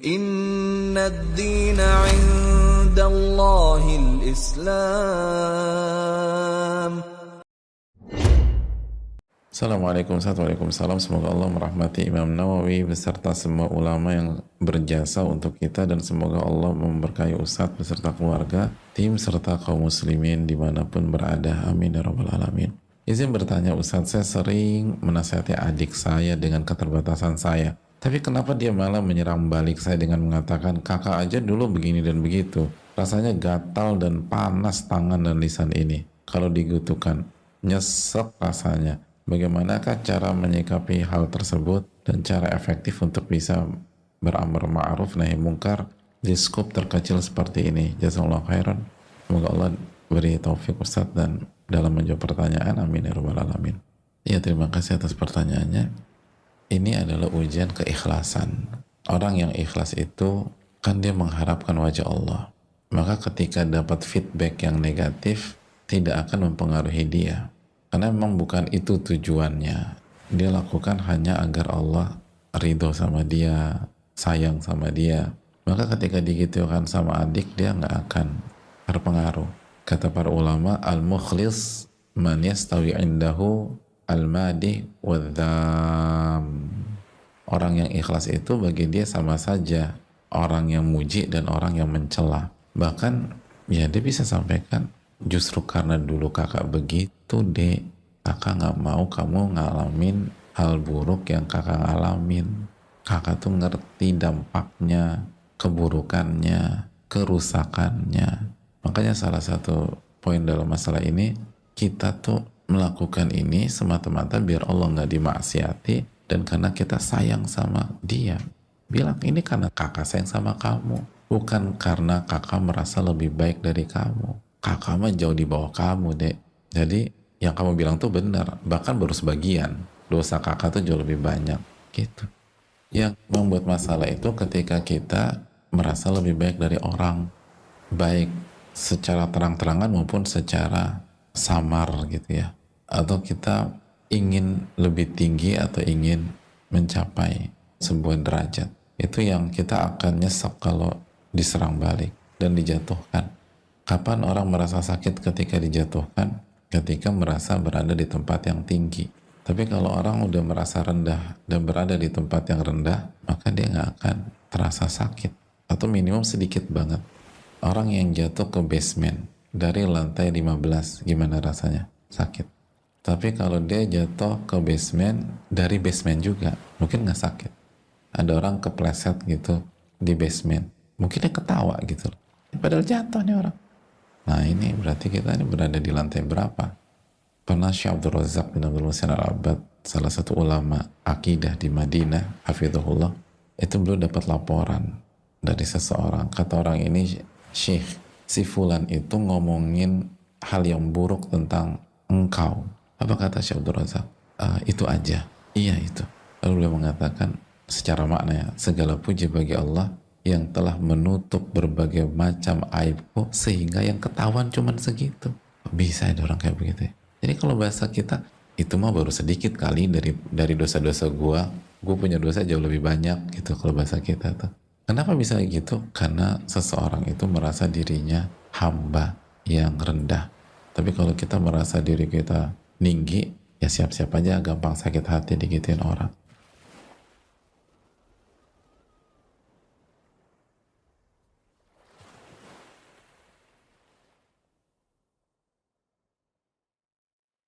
Inna ad-dina 'indallahil Islam. Assalamualaikum warahmatullahi wabarakatuh. Semoga Allah merahmati Imam Nawawi beserta semua ulama yang berjasa untuk kita, dan semoga Allah memberkahi Ustadz beserta keluarga, tim serta kaum muslimin dimanapun berada. Amin ya rabbal alamin. Izin bertanya Ustadz, saya sering menasihati adik saya dengan keterbatasan saya, tapi kenapa dia malah menyerang balik saya dengan mengatakan kakak aja dulu begini dan begitu. Rasanya gatal dan panas tangan dan lisan ini kalau digutukan, nyesek rasanya. Bagaimanakah cara menyikapi hal tersebut dan cara efektif untuk bisa beramar ma'ruf nahi mungkar di skop terkecil seperti ini? Jazakallahu khairan. Semoga Allah beri taufik Ustaz dan dalam menjawab pertanyaan. Amin ya rabbal alamin. Ya, terima kasih atas pertanyaannya. Ini adalah ujian keikhlasan. Orang yang ikhlas itu kan dia mengharapkan wajah Allah. Maka ketika dapat feedback yang negatif, tidak akan mempengaruhi dia. Karena memang bukan itu tujuannya. Dia lakukan hanya agar Allah ridho sama dia, sayang sama dia. Maka ketika digitukan sama adik, dia nggak akan terpengaruh. Kata para ulama, al-mukhlis man yastawi indahu al-madi wadzam. Orang yang ikhlas itu bagi dia sama saja orang yang muji dan orang yang mencela. Bahkan ya dia bisa sampaikan, justru karena dulu kakak begitu dek, kakak nggak mau kamu ngalamin hal buruk yang kakak ngalamin. Kakak tuh ngerti dampaknya, keburukannya, kerusakannya. Makanya salah satu poin dalam masalah ini, kita tuh melakukan ini semata-mata biar Allah nggak dimaksiati dan karena kita sayang sama dia. Bilang ini karena kakak sayang sama kamu, bukan karena kakak merasa lebih baik dari kamu. Kakak mah jauh di bawah kamu dek. Jadi yang kamu bilang tuh benar, bahkan baru sebagian. Dosa kakak tuh jauh lebih banyak gitu. Yang membuat masalah itu ketika kita merasa lebih baik dari orang, baik secara terang-terangan maupun secara samar gitu ya, atau kita ingin lebih tinggi atau ingin mencapai sebuah derajat. Itu yang kita akan nyesek kalau diserang balik dan dijatuhkan. Kapan orang merasa sakit ketika dijatuhkan? Ketika merasa berada di tempat yang tinggi. Tapi kalau orang udah merasa rendah dan berada di tempat yang rendah, maka dia nggak akan terasa sakit, atau minimum sedikit banget. Orang yang jatuh ke basement dari lantai 15, gimana rasanya? Sakit. Tapi kalau dia jatuh ke basement dari basement juga, mungkin nggak sakit. Ada orang kepleset gitu di basement, mungkin dia ketawa gitu, padahal jatuh nih orang. Nah ini berarti kita ini berada di lantai berapa? Pernah Syekh Abdul Razak bin Abdul Muhsin Al-Abbad, salah satu ulama akidah di Madinah, hafizahullah, itu beliau dapat laporan dari seseorang. Kata orang ini, Syekh, si Fulan itu ngomongin hal yang buruk tentang engkau. Apa kata Syekh Abdul Razak? Itu aja. Iya itu. Lalu beliau mengatakan secara makna, segala puji bagi Allah yang telah menutup berbagai macam aibku sehingga yang ketahuan cuman segitu. Bisa ada orang kayak begitu ya? Jadi kalau bahasa kita, itu mah baru sedikit kali dari dosa-dosa gua punya dosa jauh lebih banyak gitu kalau bahasa kita tuh. Kenapa bisa gitu? Karena seseorang itu merasa dirinya hamba yang rendah. Tapi kalau kita merasa diri kita tinggi, ya siap-siap aja gampang sakit hati digituin orang.